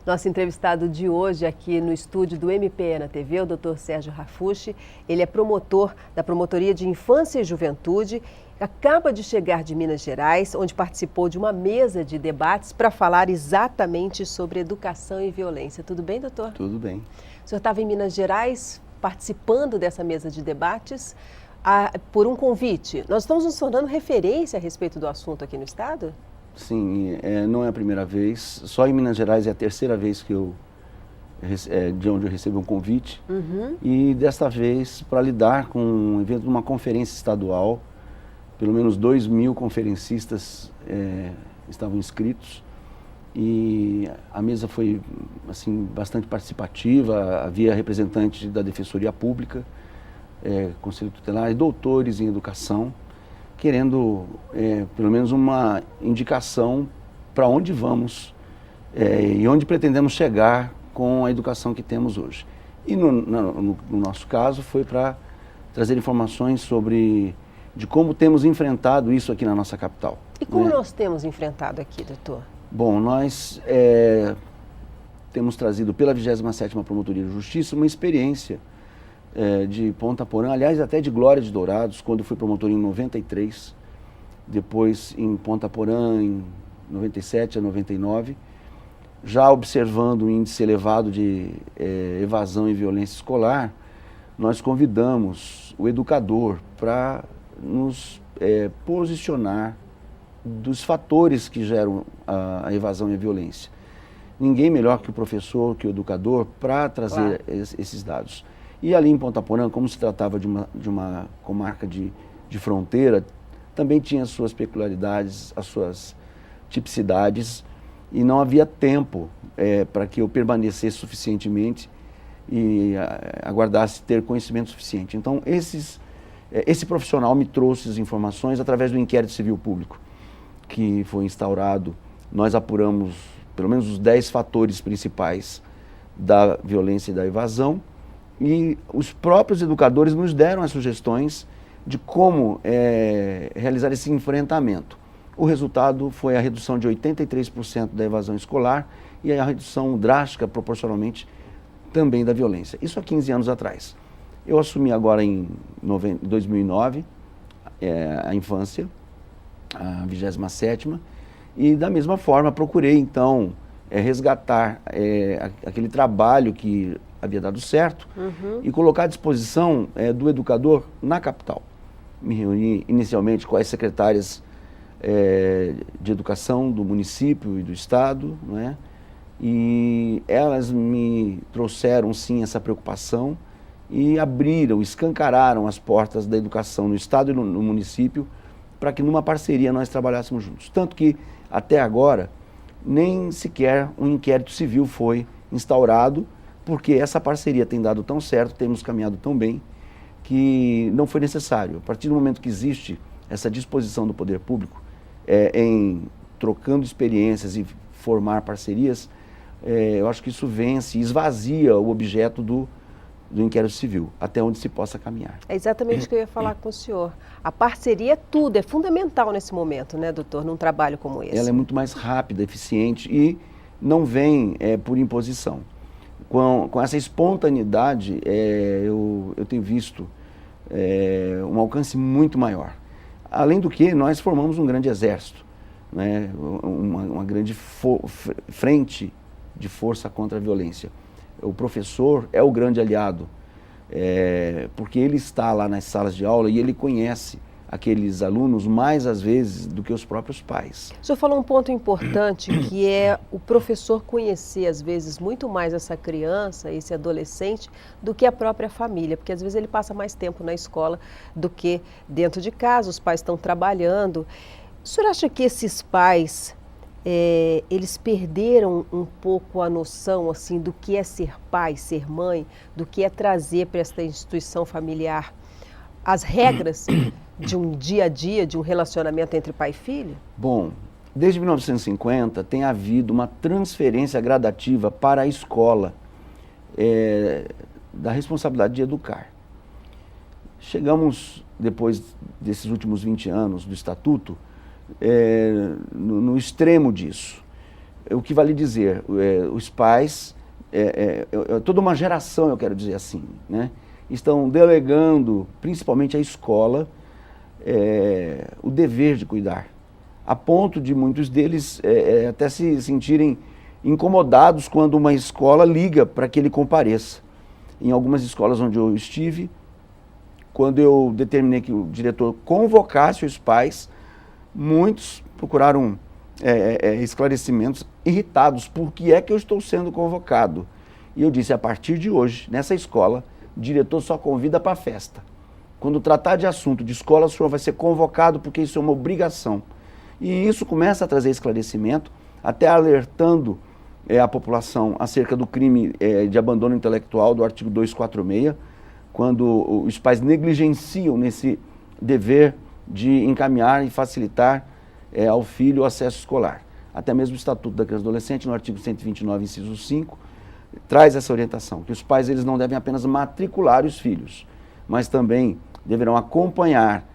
Nosso entrevistado de hoje aqui no estúdio do MPE na TV, o Dr. Sérgio Rafucci. Ele é promotor da Promotoria de Infância e Juventude. Acaba de chegar de Minas Gerais, onde participou de uma mesa de debates para falar exatamente sobre educação e violência. Tudo bem, doutor? Tudo bem. O senhor estava em Minas Gerais participando dessa mesa de debates por um convite. Nós estamos nos tornando referência a respeito do assunto aqui no estado? Sim, não é a primeira vez. Só em Minas Gerais é a terceira vez que de onde eu recebo um convite. E desta vez para lidar com um evento de uma conferência estadual. Pelo menos 2.000 conferencistas estavam inscritos. E a mesa foi assim, bastante participativa. Havia representantes da Defensoria Pública, Conselho Tutelar e doutores em educação, querendo pelo menos uma indicação para onde vamos e onde pretendemos chegar com a educação que temos hoje. E no nosso caso foi para trazer informações de como temos enfrentado isso aqui na nossa capital. E como nós temos enfrentado aqui, doutor? Bom, nós temos trazido pela 27ª Promotoria de Justiça uma experiência de Ponta Porã, aliás, até de Glória de Dourados, quando fui promotor em 93, depois em Ponta Porã em 97 a 99, já observando um índice elevado de evasão e violência escolar, nós convidamos o educador para nos posicionar dos fatores que geram a evasão e a violência. Ninguém melhor que o professor, que o educador, para trazer esses dados. E ali em Ponta Porã, como se tratava de uma comarca de fronteira, também tinha as suas peculiaridades, as suas tipicidades, e não havia tempo para que eu permanecesse suficientemente e aguardasse ter conhecimento suficiente. Então, esse profissional me trouxe as informações através do inquérito civil público, que foi instaurado. Nós apuramos pelo menos os 10 fatores principais da violência e da evasão, e os próprios educadores nos deram as sugestões de como realizar esse enfrentamento. O resultado foi a redução de 83% da evasão escolar e a redução drástica, proporcionalmente, também da violência. Isso há 15 anos atrás. Eu assumi agora em 2009 a infância, a 27ª, e da mesma forma procurei então resgatar aquele trabalho que havia dado certo e colocar à disposição do educador na capital. Me reuni inicialmente com as secretárias de educação do município e do estado, não é? E elas me trouxeram sim essa preocupação e escancararam as portas da educação no estado e no município para que numa parceria nós trabalhássemos juntos. Tanto que até agora nem sequer um inquérito civil foi instaurado, porque essa parceria tem dado tão certo, temos caminhado tão bem, que não foi necessário. A partir do momento que existe essa disposição do poder público em trocando experiências e formar parcerias, eu acho que isso vence, esvazia o objeto do inquérito civil, até onde se possa caminhar. É exatamente o que eu ia falar com o senhor. A parceria é fundamental nesse momento, né, doutor, num trabalho como esse. Ela é muito mais rápida, eficiente e não vem por imposição. Com essa espontaneidade, eu tenho visto um alcance muito maior. Além do que, nós formamos um grande exército, né, uma grande frente de força contra a violência. O professor é o grande aliado, porque ele está lá nas salas de aula e ele conhece aqueles alunos mais às vezes do que os próprios pais. O senhor falou um ponto importante, que é o professor conhecer às vezes muito mais essa criança, esse adolescente, do que a própria família, porque às vezes ele passa mais tempo na escola do que dentro de casa, os pais estão trabalhando. O senhor acha que esses pais eles perderam um pouco a noção assim, do que é ser pai, ser mãe, do que é trazer para esta instituição familiar as regras de um dia a dia, de um relacionamento entre pai e filho? Bom, desde 1950 tem havido uma transferência gradativa para a escola da responsabilidade de educar. Chegamos, depois desses últimos 20 anos do Estatuto, no extremo disso. o que vale dizer, os pais, toda uma geração, eu quero dizer assim, né, estão delegando, principalmente à escola, o dever de cuidar, a ponto de muitos deles até se sentirem incomodados quando uma escola liga para que ele compareça. Em algumas escolas onde eu estive, quando eu determinei que o diretor convocasse os pais, muitos procuraram esclarecimentos, irritados, por que é que eu estou sendo convocado? E eu disse, a partir de hoje, nessa escola, o diretor só convida para a festa. Quando tratar de assunto de escola, o senhor vai ser convocado porque isso é uma obrigação. E isso começa a trazer esclarecimento, até alertando a população acerca do crime de abandono intelectual do artigo 246, quando os pais negligenciam nesse dever de encaminhar e facilitar ao filho o acesso escolar. Até mesmo o Estatuto da Criança e do Adolescente, no artigo 129, inciso 5, traz essa orientação, que os pais eles não devem apenas matricular os filhos, mas também deverão acompanhar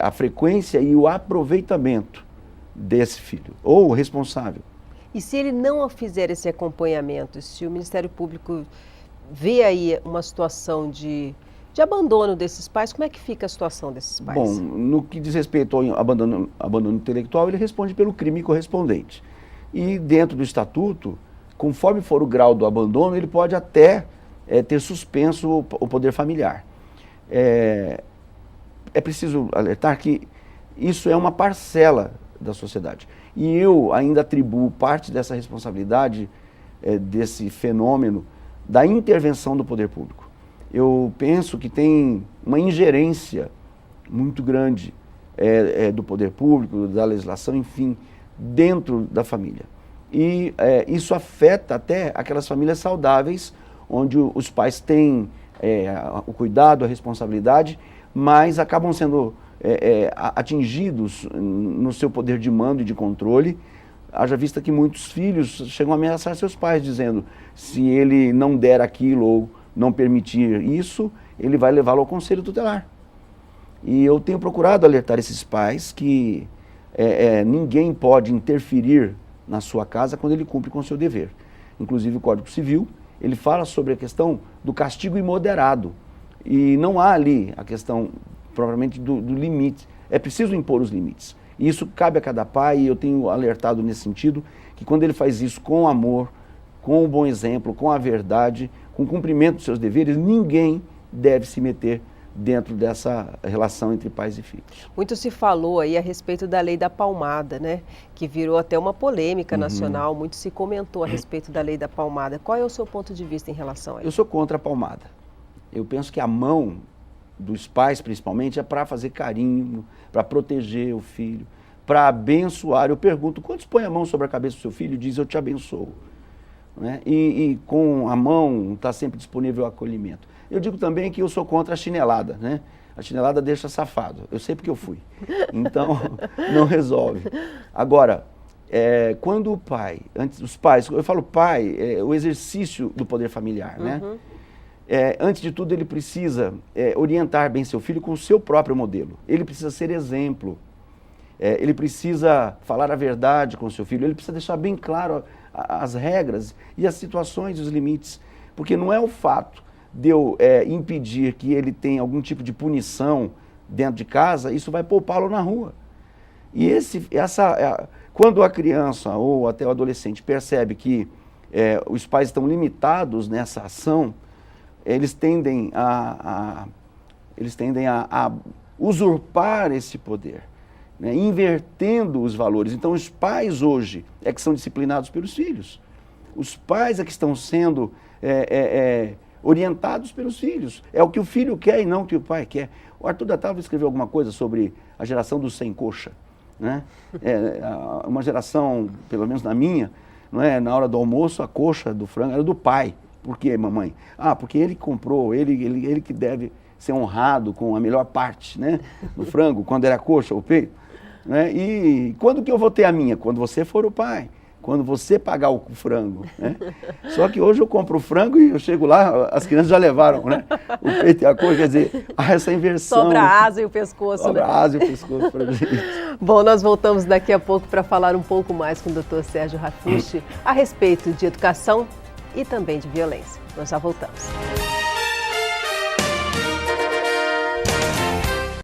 a frequência e o aproveitamento desse filho, ou o responsável. E se ele não fizer esse acompanhamento, se o Ministério Público vê aí uma situação de abandono desses pais, como é que fica a situação desses pais? Bom, no que diz respeito ao abandono intelectual, ele responde pelo crime correspondente. E dentro do estatuto, conforme for o grau do abandono, ele pode até ter suspenso o poder familiar. É preciso alertar que isso é uma parcela da sociedade. E eu ainda atribuo parte dessa responsabilidade, desse fenômeno, da intervenção do poder público. Eu penso que tem uma ingerência muito grande do poder público, da legislação, enfim, dentro da família. E isso afeta até aquelas famílias saudáveis, onde os pais têm o cuidado, a responsabilidade, mas acabam sendo atingidos no seu poder de mando e de controle, haja vista que muitos filhos chegam a ameaçar seus pais, dizendo, se ele não der aquilo ou não permitir isso, ele vai levá-lo ao conselho tutelar. E eu tenho procurado alertar esses pais que ninguém pode interferir na sua casa quando ele cumpre com o seu dever. Inclusive o Código Civil, ele fala sobre a questão do castigo imoderado. E não há ali a questão propriamente do limite. É preciso impor os limites. E isso cabe a cada pai, e eu tenho alertado nesse sentido, que quando ele faz isso com amor, com o bom exemplo, com a verdade, com o cumprimento dos seus deveres, ninguém deve se meter dentro dessa relação entre pais e filhos. Muito se falou aí a respeito da lei da palmada, né? Que virou até uma polêmica nacional, muito se comentou a respeito da lei da palmada. Qual é o seu ponto de vista em relação a isso? Eu sou contra a palmada. Eu penso que a mão dos pais, principalmente, é para fazer carinho, para proteger o filho, para abençoar. Eu pergunto, quantos põem a mão sobre a cabeça do seu filho e diz, eu te abençoo? Né? E com a mão está sempre disponível o acolhimento. Eu digo também que eu sou contra a chinelada, né? A chinelada deixa safado, eu sei porque eu fui, então não resolve. Agora, quando o pai, antes dos pais, eu falo pai, o exercício do poder familiar, né? Antes de tudo, ele precisa orientar bem seu filho com o seu próprio modelo. Ele precisa ser exemplo. Ele precisa falar a verdade com o seu filho. Ele precisa deixar bem claro as regras e as situações e os limites. Porque não é o fato de eu impedir que ele tenha algum tipo de punição dentro de casa, isso vai poupá-lo na rua. E quando a criança ou até o adolescente percebe que os pais estão limitados nessa ação, eles tendem a usurpar esse poder, né, invertendo os valores. Então, os pais hoje é que são disciplinados pelos filhos. Os pais é que estão sendo orientados pelos filhos. É o que o filho quer e não o que o pai quer. O Arthur da Tálvora escreveu alguma coisa sobre a geração dos sem coxa, né? Uma geração, pelo menos na minha, não é? Na hora do almoço, a coxa do frango era do pai. Por quê, mamãe? Porque ele comprou, ele que deve ser honrado com a melhor parte, né, do frango, quando era coxa ou peito. Né? E quando que eu vou ter a minha? Quando você for o pai. quando você pagar o frango, né? Só que hoje eu compro o frango e eu chego lá, as crianças já levaram, né? O peito e a coxa, quer dizer, há essa inversão. Sobra a asa e o pescoço, Sobra né? a asa e o pescoço pra gente. Bom, nós voltamos daqui a pouco para falar um pouco mais com o Dr. Sérgio Rafucci a respeito de educação e também de violência. Nós já voltamos.